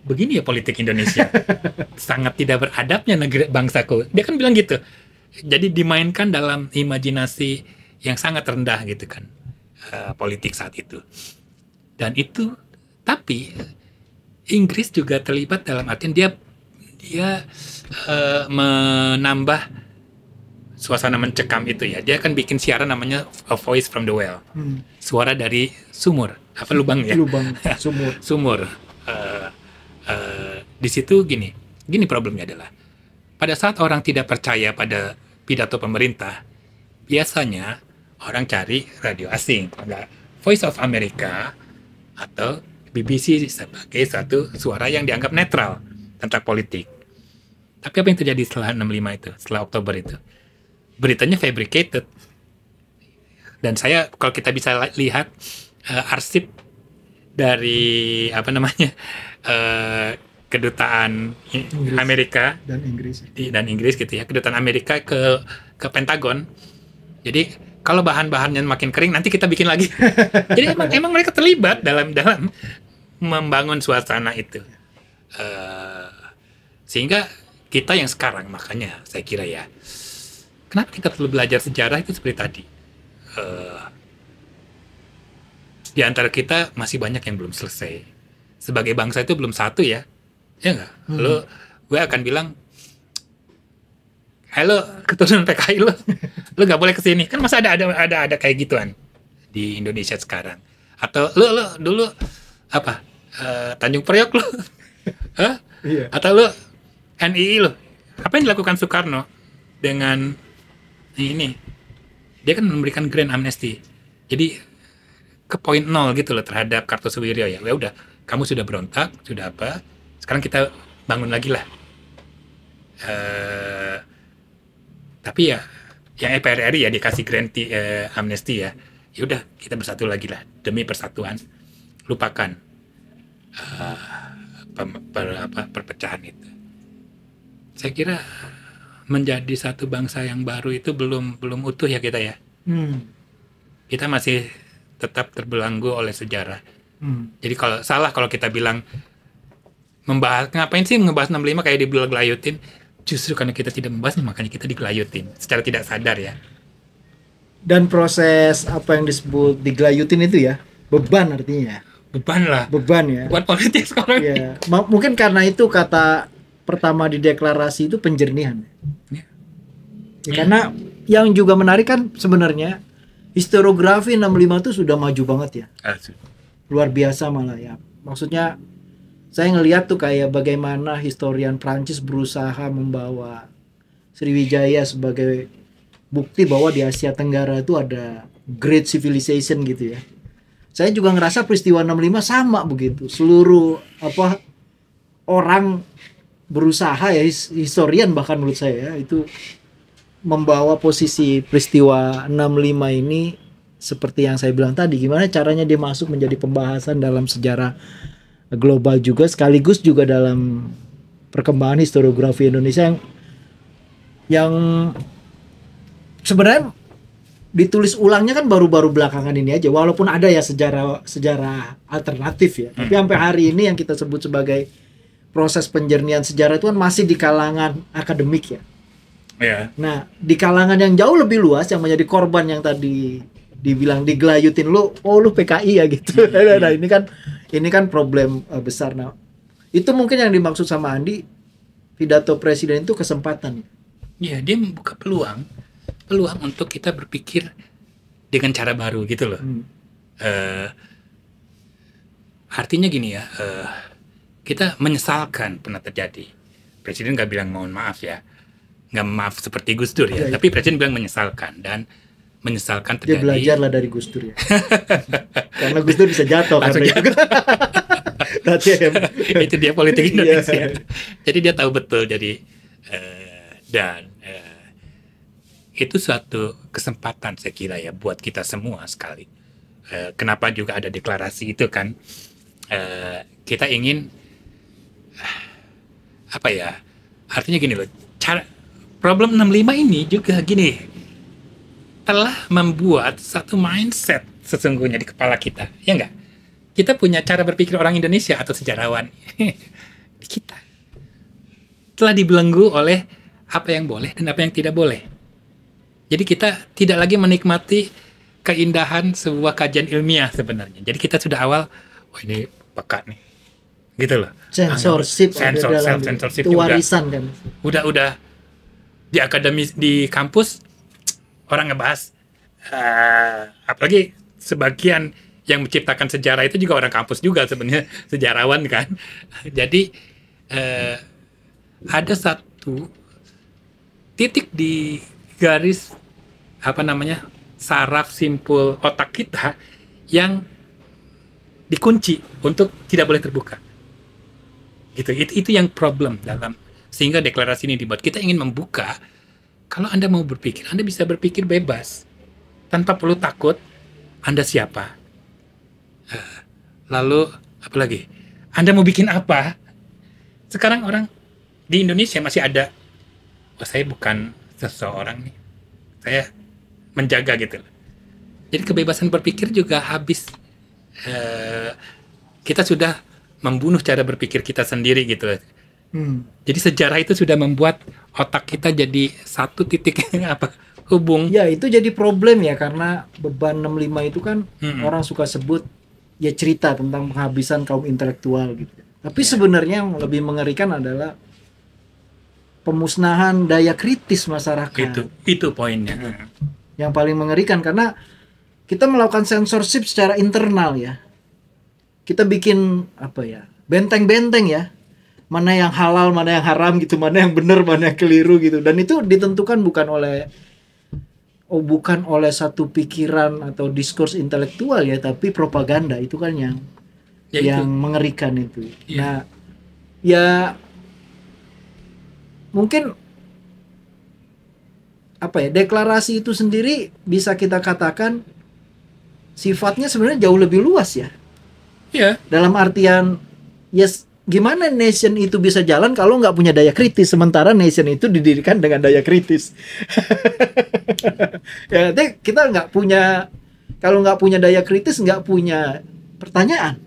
begini ya politik Indonesia, sangat tidak beradabnya negeri bangsaku. Dia kan bilang gitu. Jadi dimainkan dalam imajinasi yang sangat rendah gitu kan, politik saat itu. Dan itu, tapi Inggris juga terlibat dalam artian dia menambah suasana mencekam itu ya. Dia kan bikin siaran namanya A Voice from the Well, suara dari sumur, lubang ya, lubang sumur. Di situ gini problemnya adalah pada saat orang tidak percaya pada pidato pemerintah, biasanya orang cari radio asing, Voice of America atau BBC sebagai satu suara yang dianggap netral tentang politik. Tapi apa yang terjadi setelah 65 itu, setelah Oktober itu? Beritanya fabricated. Dan kalau kita bisa lihat arsip dari kedutaan Inggris, Amerika dan Inggris gitu ya, kedutaan Amerika ke Pentagon. Jadi Kalau bahan-bahannya makin kering, nanti kita bikin lagi. Jadi emang mereka terlibat dalam membangun suasana itu. Sehingga kita yang sekarang, makanya saya kira ya, kenapa kita perlu belajar sejarah itu seperti tadi. Di antara kita masih banyak yang belum selesai. Sebagai bangsa itu belum satu ya. Ya nggak? Gue akan bilang, halo keturunan PKI lo nggak boleh kesini. Kan masa ada kayak gituan di Indonesia sekarang. Atau lo dulu apa? Tanjung Priok lo. Iya. Atau lo NII lo. Apa yang dilakukan Soekarno dengan ini? Dia kan memberikan grand amnesty. Jadi ke poin 0 gitu loh terhadap Kartosuwiryo ya. Ya udah, kamu sudah berontak, sudah apa? Sekarang kita bangun lagi lah. Tapi ya yang PRRI ya dikasih grand amnesty ya. Ya udah, kita bersatu lagi lah demi persatuan. Lupakan perpecahan itu. Saya kira menjadi satu bangsa yang baru itu belum utuh ya kita ya. Kita masih tetap terbelenggu oleh sejarah. Jadi kalau kita bilang ngapain sih ngebahas 65 kayak digelayutin? Justru karena kita tidak membahasnya, makanya kita digelayutin secara tidak sadar ya. Dan proses apa yang disebut digelayutin itu ya, beban artinya. Beban lah. Beban ya. Buat politik sekarang. Ya. Mungkin karena itu kata pertama di deklarasi itu penjernihan. Ya, karena yang juga menarik kan sebenarnya historiografi 65 itu sudah maju banget ya. Luar biasa malah ya. Maksudnya saya ngelihat tuh kayak bagaimana historian Prancis berusaha membawa Sriwijaya sebagai bukti bahwa di Asia Tenggara itu ada great civilization gitu ya. Saya juga ngerasa peristiwa 65 sama begitu. Seluruh orang berusaha ya, historian bahkan menurut saya itu membawa posisi peristiwa 65 ini seperti yang saya bilang tadi, gimana caranya dia masuk menjadi pembahasan dalam sejarah global juga, sekaligus juga dalam perkembangan historiografi Indonesia yang sebenarnya ditulis ulangnya kan baru-baru belakangan ini aja, walaupun ada ya sejarah alternatif ya, tapi sampai hari ini yang kita sebut sebagai proses penjernihan sejarah itu kan masih di kalangan akademik ya. Yeah. Nah, di kalangan yang jauh lebih luas yang menjadi korban yang tadi dibilang digelayutin lu PKI ya gitu. Nah, ini kan problem besar. Nah, itu mungkin yang dimaksud sama Andi, pidato presiden itu kesempatan. Iya, dia membuka peluang untuk kita berpikir dengan cara baru gitu loh. Artinya gini ya, kita menyesalkan pernah terjadi. Presiden nggak bilang mohon maaf ya, nggak maaf seperti Gus Dur ya, tapi presiden bilang menyesalkan dan menyesalkan terjadi. Dia belajarlah dari Gus Dur ya. Karena Gus Dur bisa jatuh langsung jatuh. Itu dia politik Indonesia. Jadi dia tahu betul. Jadi itu suatu kesempatan saya kira ya buat kita semua sekali. Kenapa juga ada deklarasi itu kan? Kita ingin artinya gini loh. Problem 65 ini juga gini. Telah membuat satu mindset sesungguhnya di kepala kita, ya enggak? Kita punya cara berpikir orang Indonesia atau sejarawan kita telah dibelenggu oleh apa yang boleh dan apa yang tidak boleh. Jadi kita tidak lagi menikmati keindahan sebuah kajian ilmiah sebenarnya. Jadi kita sudah awal, ini peka nih, gitu loh. Censorship itu warisan kan. Udah di akademis di kampus orang ngebahas, apalagi sebagian yang menciptakan sejarah itu juga orang kampus juga sebenarnya, sejarawan kan. Jadi ada satu titik di garis saraf simpul otak kita yang dikunci untuk tidak boleh terbuka. Gitu. Itu yang problem dalam, sehingga deklarasi ini dibuat. Kita ingin membuka. Kalau Anda mau berpikir, Anda bisa berpikir bebas. Tanpa perlu takut, Anda siapa? Lalu, apa lagi? Anda mau bikin apa? Sekarang orang di Indonesia masih ada, saya bukan seseorang nih. Saya menjaga gitu. Jadi kebebasan berpikir juga habis. Kita sudah membunuh cara berpikir kita sendiri gitu. Jadi sejarah itu sudah membuat otak kita jadi satu titik hubung. Ya itu jadi problem ya, karena beban 65 itu kan orang suka sebut ya cerita tentang penghabisan kaum intelektual gitu. Tapi sebenarnya yang lebih mengerikan adalah pemusnahan daya kritis masyarakat. Itu poinnya. Yang paling mengerikan karena kita melakukan censorship secara internal ya. Kita bikin benteng-benteng ya. Mana yang halal, mana yang haram gitu, mana yang benar, mana yang keliru gitu. Dan itu ditentukan bukan oleh satu pikiran atau diskurs intelektual ya, tapi propaganda. Itu kan yang mengerikan itu. Nah, ya mungkin deklarasi itu sendiri bisa kita katakan sifatnya sebenarnya jauh lebih luas ya. Iya. Dalam artian gimana nation itu bisa jalan kalau nggak punya daya kritis, sementara nation itu didirikan dengan daya kritis. Ya, kita kalau nggak punya daya kritis, nggak punya pertanyaan.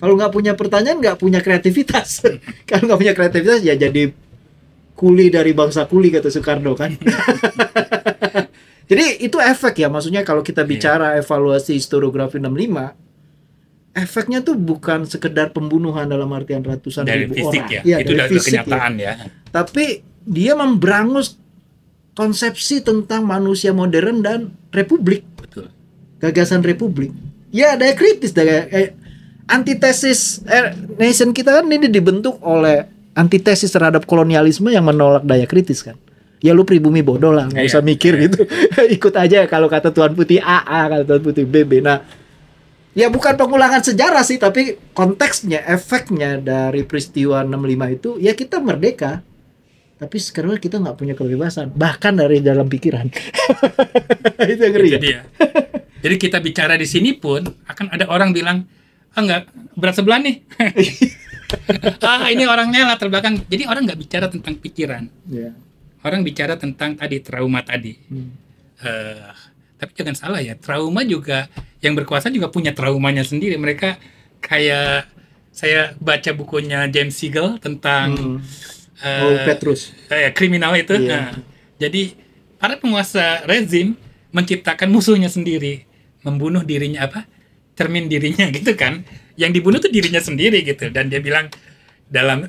Kalau nggak punya pertanyaan, nggak punya kreativitas. Kalau nggak punya kreativitas, ya jadi kuli dari bangsa kuli, kata Soekarno kan. Jadi itu efek ya, maksudnya kalau kita bicara evaluasi historiografi 65, efeknya tuh bukan sekedar pembunuhan dalam artian ratusan dari ribu fisik orang. Ya, itu dari fisik kenyataan ya. Tapi dia memberangus konsepsi tentang manusia modern dan republik. Betul. Gagasan republik. Ya, daya kritis, antitesis nation kita kan ini dibentuk oleh antitesis terhadap kolonialisme yang menolak daya kritis kan. Ya lu pribumi bodoh lah, nggak usah mikir gitu. Ikut aja kalau kata Tuan Putih AA, kalau Tuan Putih BB. Nah, ya bukan pengulangan sejarah sih, tapi konteksnya, efeknya dari peristiwa 65 itu, ya kita merdeka. Tapi sekarang kita nggak punya kebebasan, bahkan dari dalam pikiran. Itu yang ngeri. Jadi kita bicara di sini pun akan ada orang bilang, enggak, berat sebelah nih. Ini orangnya latar belakang. Jadi orang nggak bicara tentang pikiran. Yeah. Orang bicara tentang tadi trauma tadi. Tapi jangan salah ya, trauma juga yang berkuasa juga punya traumanya sendiri. Mereka kayak saya baca bukunya James Siegel tentang Petrus, kriminal itu. Yeah. Jadi para penguasa rezim menciptakan musuhnya sendiri, membunuh dirinya cermin dirinya gitu kan. Yang dibunuh tuh dirinya sendiri gitu. Dan dia bilang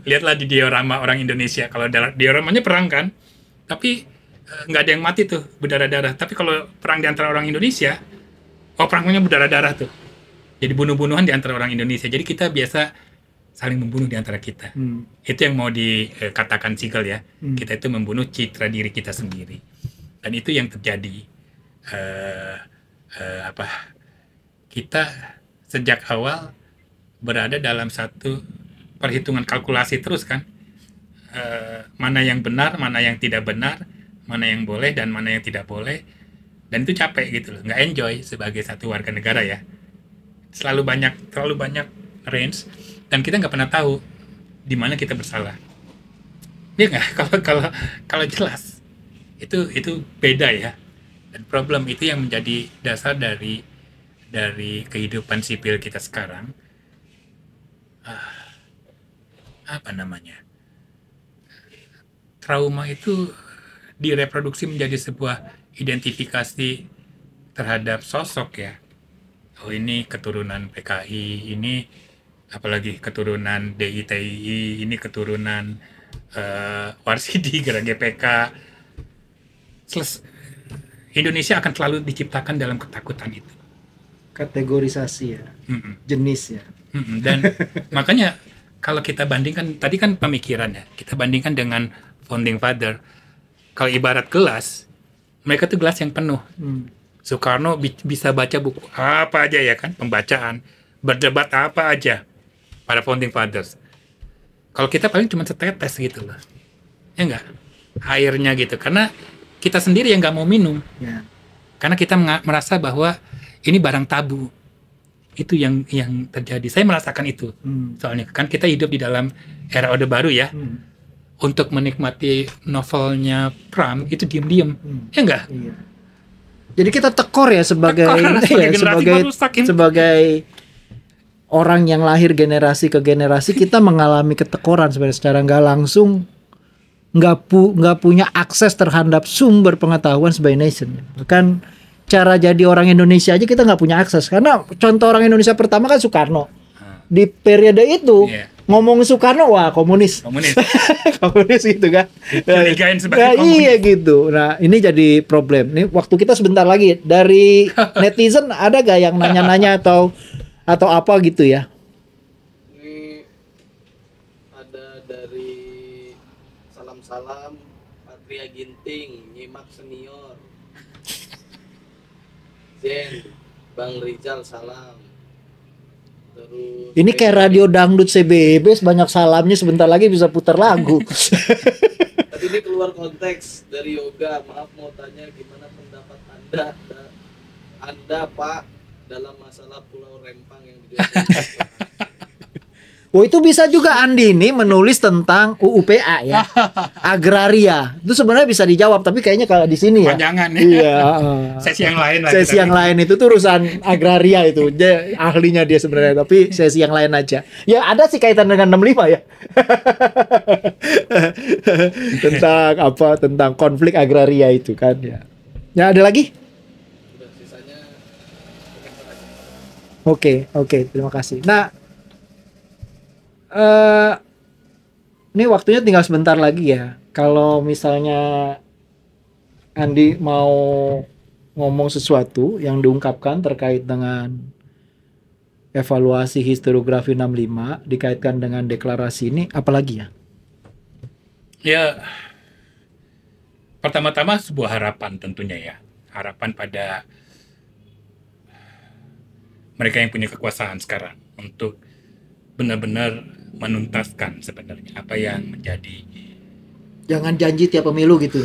lihatlah di diorama orang Indonesia. Kalau dioramanya perang kan, tapi nggak ada yang mati tuh berdarah-darah. Tapi kalau perang di antara orang Indonesia, perangnya berdarah-darah tuh. Jadi bunuh-bunuhan di antara orang Indonesia. Jadi kita biasa saling membunuh di antara kita. Itu yang mau dikatakan Siegel ya. Kita itu membunuh citra diri kita sendiri. Dan itu yang terjadi. Kita sejak awal berada dalam satu perhitungan kalkulasi terus kan. Mana yang benar, mana yang tidak benar, mana yang boleh dan mana yang tidak boleh. Dan itu capek gitu loh, nggak enjoy sebagai satu warga negara ya. Terlalu banyak range dan kita nggak pernah tahu di mana kita bersalah. Dia nggak kalau jelas itu beda ya. Dan problem itu yang menjadi dasar dari kehidupan sipil kita sekarang. Trauma itu direproduksi menjadi sebuah identifikasi terhadap sosok ya. Ini keturunan PKI, ini apalagi keturunan DITI, ini keturunan Warsidi, Gerak GPK. Indonesia akan selalu diciptakan dalam ketakutan itu. Kategorisasi ya, jenis ya. Dan makanya kalau kita bandingkan, tadi kan pemikiran ya, kita bandingkan dengan Founding Father. Kalau ibarat gelas, mereka tuh gelas yang penuh. Soekarno bisa baca buku apa aja ya kan, pembacaan, berdebat apa aja para Founding Fathers. Kalau kita paling cuma setetes gitu loh, ya enggak, airnya gitu, karena kita sendiri yang nggak mau minum, karena kita merasa bahwa ini barang tabu. Itu yang terjadi. Saya merasakan itu, soalnya kan kita hidup di dalam era Orde Baru ya. Untuk menikmati novelnya Pram itu diem-diem, ya enggak? Iya. Jadi kita tekor ya sebagai generasi baru saking. sebagai orang yang lahir generasi ke generasi, kita mengalami ketekoran sebenarnya secara nggak langsung, nggak punya akses terhadap sumber pengetahuan sebagai nation. Bahkan cara jadi orang Indonesia aja kita nggak punya akses, karena contoh orang Indonesia pertama kan Soekarno. Di periode itu ngomong Soekarno, wah komunis komunis gitu kan. Dicurigain sebagai komunis. Iya gitu. Nah ini jadi problem. Nih waktu kita sebentar lagi, dari netizen ada gak yang nanya-nanya atau apa gitu ya? Ini ada dari salam Patria Ginting, Nyimak Senior, Zen, Bang Rizal salam. Terus Ini kayak radio dangdut CBB, banyak salamnya, sebentar lagi bisa putar lagu. Tapi ini keluar konteks dari Yoga. Maaf mau tanya, gimana pendapat Anda Pak dalam masalah Pulau Rempang yang dijual? Oh itu bisa juga Andini menulis tentang UUPA ya, agraria. Itu sebenarnya bisa dijawab, tapi kayaknya kalau di sini ya. Panjangan ya. Iya. Sesi yang lain lah. Sesi yang lain itu tuh urusan agraria itu. Dia ahlinya dia sebenarnya, tapi sesi yang lain aja. Ya ada sih kaitan dengan 65 ya. Tentang apa? Tentang konflik agraria itu kan ya. Ya ada lagi? Udah, sisanya Oke, terima kasih. Nah, ini waktunya tinggal sebentar lagi ya. Kalau misalnya Andi mau ngomong sesuatu yang diungkapkan terkait dengan evaluasi historiografi 65 dikaitkan dengan deklarasi ini, apalagi ya? Ya, pertama-tama sebuah harapan tentunya ya. Harapan pada mereka yang punya kekuasaan sekarang untuk benar-benar menuntaskan sebenarnya apa yang menjadi. Jangan janji tiap pemilu gitu.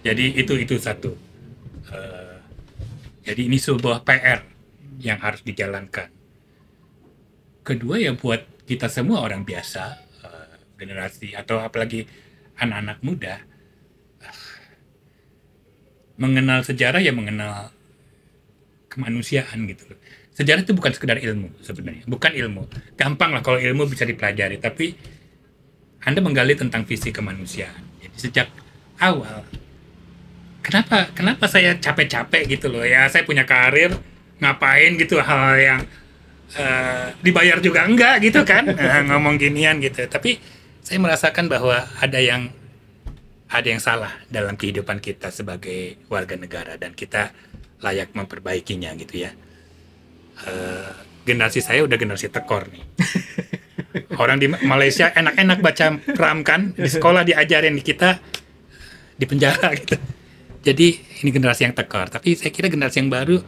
Jadi itu satu. Jadi ini sebuah PR yang harus dijalankan. Kedua ya buat kita semua orang biasa, generasi atau apalagi anak-anak muda, mengenal sejarah ya mengenal kemanusiaan gitu loh. Sejarah itu bukan sekedar ilmu sebenarnya, bukan ilmu. Gampang lah kalau ilmu bisa dipelajari, tapi Anda menggali tentang visi kemanusiaan. Jadi sejak awal, kenapa saya capek-capek gitu loh ya, saya punya karir, ngapain gitu hal yang dibayar juga enggak gitu kan, ngomong ginian gitu. Tapi saya merasakan bahwa ada yang salah dalam kehidupan kita sebagai warga negara dan kita layak memperbaikinya gitu ya. Generasi saya udah generasi tekor nih. Orang di Malaysia enak-enak baca pram kan, di sekolah diajarin, di kita di penjara gitu. Jadi ini generasi yang tekor, tapi saya kira generasi yang baru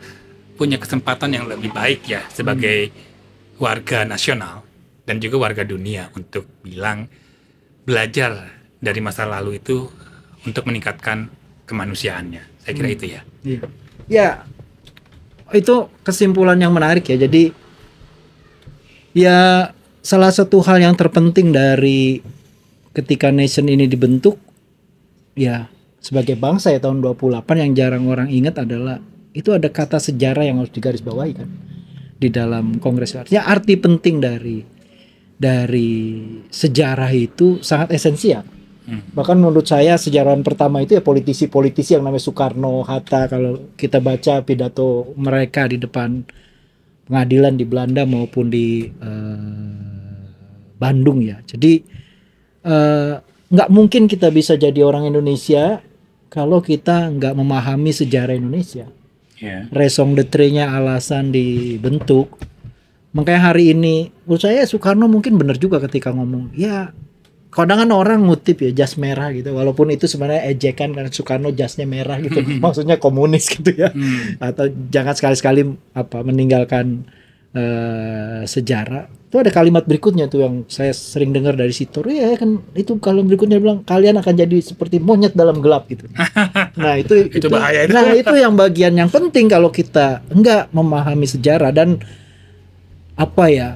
punya kesempatan yang lebih baik ya sebagai warga nasional dan juga warga dunia untuk belajar dari masa lalu itu untuk meningkatkan kemanusiaannya. Saya kira itu ya. Iya. Ya, itu kesimpulan yang menarik ya. Jadi ya salah satu hal yang terpenting dari ketika nation ini dibentuk ya sebagai bangsa ya tahun 28 yang jarang orang ingat adalah itu ada kata sejarah yang harus digarisbawahi kan di dalam kongres. Artinya arti penting dari sejarah itu sangat esensial. Bahkan menurut saya sejarawan pertama itu ya politisi-politisi yang namanya Soekarno, Hatta. Kalau kita baca pidato mereka di depan pengadilan di Belanda maupun di Bandung ya. Jadi nggak mungkin kita bisa jadi orang Indonesia kalau kita nggak memahami sejarah Indonesia. Raison d'être-nya, alasan dibentuk. Makanya hari ini menurut saya Soekarno mungkin benar juga ketika ngomong ya. Kadang kan orang ngutip ya jas merah gitu, walaupun itu sebenarnya ejekan karena Soekarno jasnya merah gitu, maksudnya komunis gitu ya, atau jangan sekali-sekali meninggalkan sejarah. Itu ada kalimat berikutnya tuh yang saya sering dengar dari Sitor ya kan, itu kalimat berikutnya bilang kalian akan jadi seperti monyet dalam gelap gitu. Nah itu bahaya itu. Nah itu yang bagian yang penting kalau kita enggak memahami sejarah dan apa ya.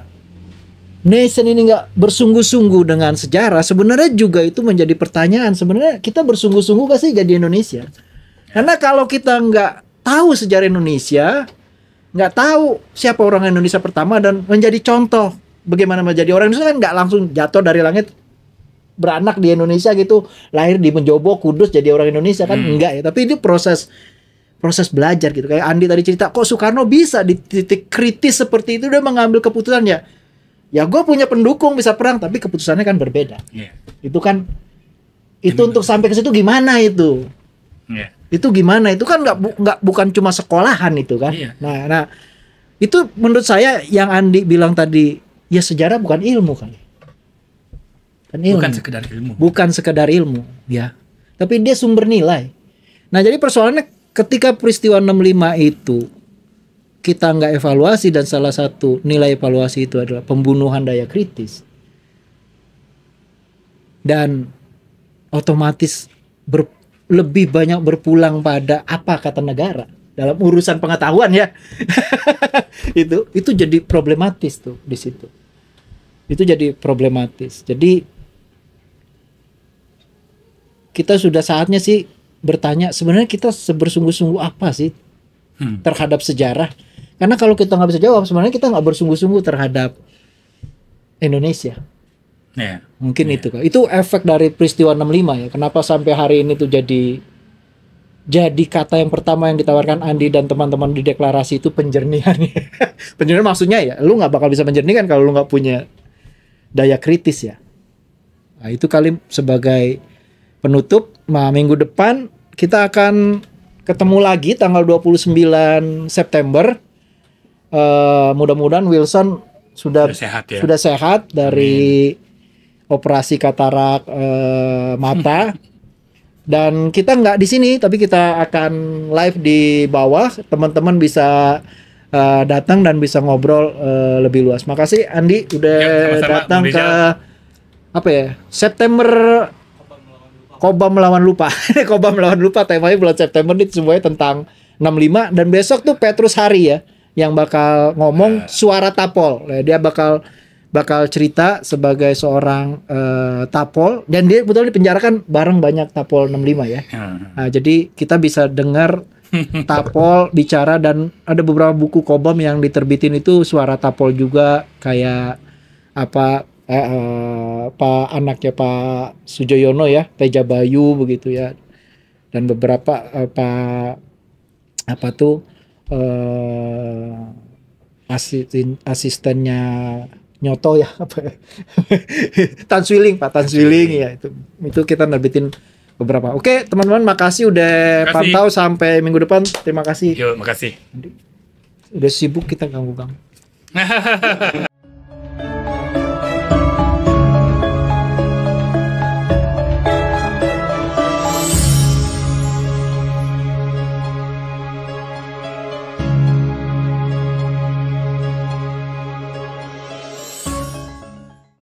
Nation ini nggak bersungguh-sungguh dengan sejarah, sebenarnya juga itu menjadi pertanyaan. Sebenarnya kita bersungguh-sungguh gak sih jadi Indonesia? Karena kalau kita nggak tahu sejarah Indonesia, nggak tahu siapa orang Indonesia pertama dan menjadi contoh bagaimana menjadi orang Indonesia, kan nggak langsung jatuh dari langit beranak di Indonesia gitu, lahir di Menjobo, Kudus jadi orang Indonesia kan, enggak ya. Tapi itu proses belajar gitu. Kayak Andi tadi cerita, kok Soekarno bisa di titik kritis seperti itu dia mengambil keputusan ya. Ya gue punya pendukung bisa perang, tapi keputusannya kan berbeda. Itu kan itu untuk sampai ke situ gimana itu? Itu gimana? Itu kan bukan cuma sekolahan itu kan. Nah itu menurut saya yang Andi bilang tadi, ya sejarah bukan ilmu kali. Ilmu. Bukan sekedar ilmu, ya. Tapi dia sumber nilai. Nah, jadi persoalannya ketika peristiwa 65 itu kita nggak evaluasi, dan salah satu nilai evaluasi itu adalah pembunuhan daya kritis. Dan otomatis lebih banyak berpulang pada apa kata negara dalam urusan pengetahuan ya. itu jadi problematis tuh di situ. Itu jadi problematis. Jadi kita sudah saatnya sih bertanya, sebenarnya kita sebersungguh-sungguh apa sih terhadap sejarah? Karena kalau kita nggak bisa jawab, sebenarnya kita nggak bersungguh-sungguh terhadap Indonesia. Mungkin itu kan. Itu efek dari peristiwa 65 ya. Kenapa sampai hari ini tuh jadi kata yang pertama yang ditawarkan Andi dan teman-teman di deklarasi itu penjernihan. Penjernihan maksudnya ya, lu nggak bakal bisa menjernihkan kalau lu nggak punya daya kritis ya. Nah, itu kali sebagai penutup. Nah, minggu depan kita akan ketemu lagi tanggal 29 September. Mudah-mudahan Wilson sudah sehat dari operasi katarak mata. Dan kita nggak di sini, tapi kita akan live di bawah. Teman-teman bisa datang dan bisa ngobrol lebih luas. Makasih Andi udah datang ke apa ya, September Kobam melawan lupa. Kobam melawan lupa, temanya bulan September nih, semuanya tentang 65. Dan besok tuh Petrus Hari ya yang bakal ngomong suara tapol. Dia bakal cerita sebagai seorang tapol, dan dia betul dipenjarakan bareng banyak tapol 65 ya. Nah, jadi kita bisa dengar tapol bicara, dan ada beberapa buku Kobam yang diterbitin itu suara tapol juga, kayak apa Pak anaknya Pak Sujoyono ya, Teja Bayu begitu ya, dan beberapa asistennya Nyoto ya, apa Tan Swiling ya, itu kita nerbitin beberapa. Oke teman-teman, makasih udah pantau sampai minggu depan. Terima kasih. Yuk, makasih. Udah sibuk kita ganggu.